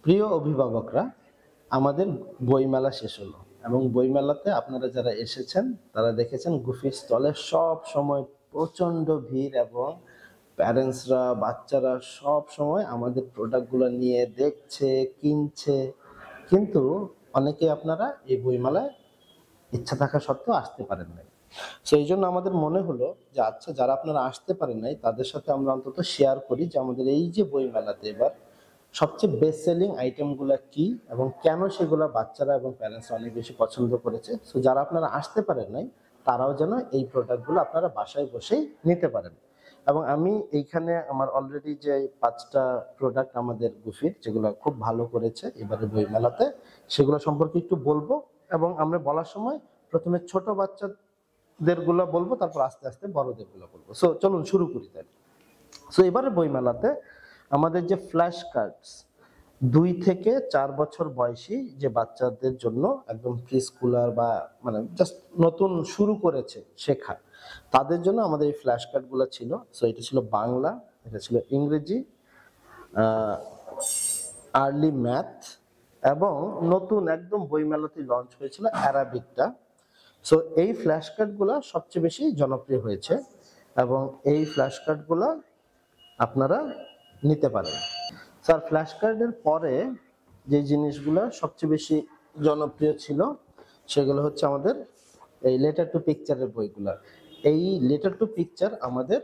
প্রিয় অভিভাবকরা, আমাদের বইমেলা শেষ হলো এবং বইমেলাতে আপনারা যারা এসেছেন তারা দেখেছেন গুফি স্টলে সব সময় প্রচন্ড ভিড় এবং প্যারেন্টসরা বাচ্চারা সব সময় আমাদের প্রোডাক্টগুলো নিয়ে দেখছে, কিনছে। কিন্তু অনেকে আপনারা এই বইমেলায় ইচ্ছা থাকা সত্ত্বেও আসতে পারেন নাই। সো এই জন্য আমাদের মনে হলো যে আচ্ছা, যারা আপনারা আসতে পারেন নাই তাদের সাথে আমরা অন্তত শেয়ার করি যে আমাদের এই যে বইমেলাতে এবার সবচেয়ে বেস্ট সেলিং আইটেমগুলো কি এবং কেন সেগুলো বাচ্চারা এবং প্যারেন্টস অনেক বেশি পছন্দ করেছে। সো যারা আপনারা আসতে পারেন নাই তারাও যেন এই প্রোডাক্টগুলো আপনারা বাসায় বসেই নিতে পারেন। এবং আমি এইখানে আমার অলরেডি যে 5টা প্রোডাক্ট আমাদের গুফির যেগুলো খুব ভালো করেছে এবারে বইমেলাতে, সেগুলো সম্পর্কে একটু বলবো। এবং আমরা বলার সময় প্রথমে ছোট বাচ্চাদের গুলো বলবো, তারপর আস্তে আস্তে বড়দের গুলো বলবো। সো চলুন শুরু করি তাহলে। সো এবারে বইমেলাতে আমাদের যে ফ্ল্যাশ কার্ডস 2 থেকে 4 বছর বয়সী যে বাচ্চাদের জন্য একদম প্রি স্কুলার বা মানে জাস্ট নতুন শুরু করেছে শেখা, তাদের জন্য আমাদের এই ফ্ল্যাশ কার্ডগুলো ছিল। সো এটা ছিল বাংলা, এটা ছিল ইংরেজি, আর্লি ম্যাথ এবং নতুন একদম বইমেলাতে লঞ্চ হয়েছিল অ্যারাবিকটা। সো এই ফ্ল্যাশ কার্ডগুলো সবচেয়ে বেশি জনপ্রিয় হয়েছে এবং এই ফ্ল্যাশ কার্ডগুলো আপনারা নিতে পারেন। স্যার, ফ্ল্যাশ কার্ডের পরে যে জিনিসগুলো সবচেয়ে বেশি জনপ্রিয় ছিল সেগুলো হচ্ছে আমাদের এই লেটার টু পিকচারের বইগুলো। এই লেটার টু পিকচার আমাদের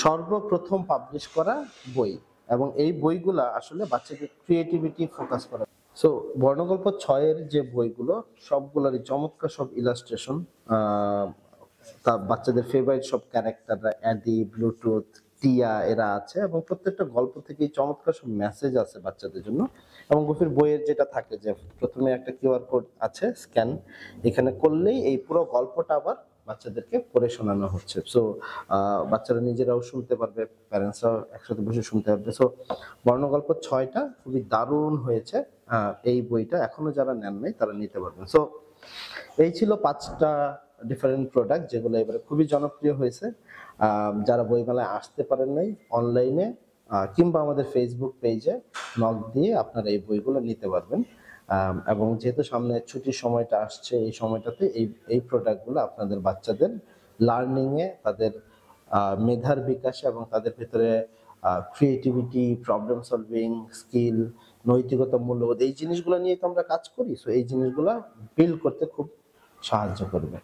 সর্বপ্রথম পাবলিশ করা বই এবং এই বইগুলা আসলে বাচ্চাদের ক্রিয়েটিভিটি ফোকাস করা। সো বর্ণগল্প 6-এর যে বইগুলো সবগুলোরই চমৎকার সব ইলাস্ট্রেশন, তা বাচ্চাদের ফেভারিট সব ক্যারেক্টাররা অ্যাডি, ব্লুটুথ, টিয়া এরা আছে এবং প্রত্যেকটা গল্প থেকেই চমৎকার সব মেসেজ আছে বাচ্চাদের জন্য। এবং গুফির বইয়ের যেটা থাকে যে প্রথমে একটা কিউআর কোড আছে, স্ক্যান এখানে করলেই এই পুরো গল্পটা আবার বাচ্চাদেরকে পড়ে শোনানো হচ্ছে। সো বাচ্চারা নিজেরাও শুনতে পারবে, প্যারেন্টসরাও একসাথে বসে শুনতে পারবে। সো বর্ণগল্প 6টা খুবই দারুণ হয়েছে। এই বইটা এখনো যারা নেন নাই তারা নিতে পারবেন। সো এই ছিল 5টা ডিফারেন্ট প্রোডাক্ট যেগুলো এবারে খুবই জনপ্রিয় হয়েছে। যারা বইমেলায় আসতে পারেন নাই, অনলাইনে কিংবা আমাদের ফেসবুক পেজে নক দিয়ে আপনারা এই বইগুলো নিতে পারবেন। এবং যেহেতু সামনে ছুটির সময়টা আসছে, এই সময়টাতে এই প্রোডাক্টগুলো আপনাদের বাচ্চাদের লার্নিংয়ে, তাদের মেধার বিকাশে এবং তাদের ভিতরে ক্রিয়েটিভিটি, প্রবলেম সলভিং স্কিল, নৈতিকতা, মূল্যবোধ এই জিনিসগুলো নিয়ে তো আমরা কাজ করি। সো এই জিনিসগুলো বিল্ড করতে খুব সাহায্য করবে।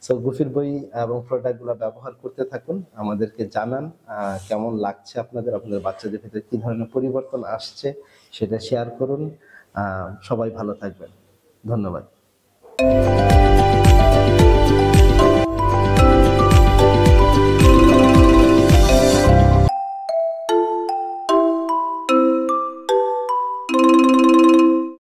সো গুফির বই এবং প্রোডাক্টগুলো ব্যবহার করতে থাকুন, আমাদেরকে জানান কেমন লাগছে আপনাদের বাচ্চাদের ভিতরে কি ধরনের পরিবর্তন আসছে সেটা শেয়ার করুন। সবাই ভালো থাকবেন, ধন্যবাদ।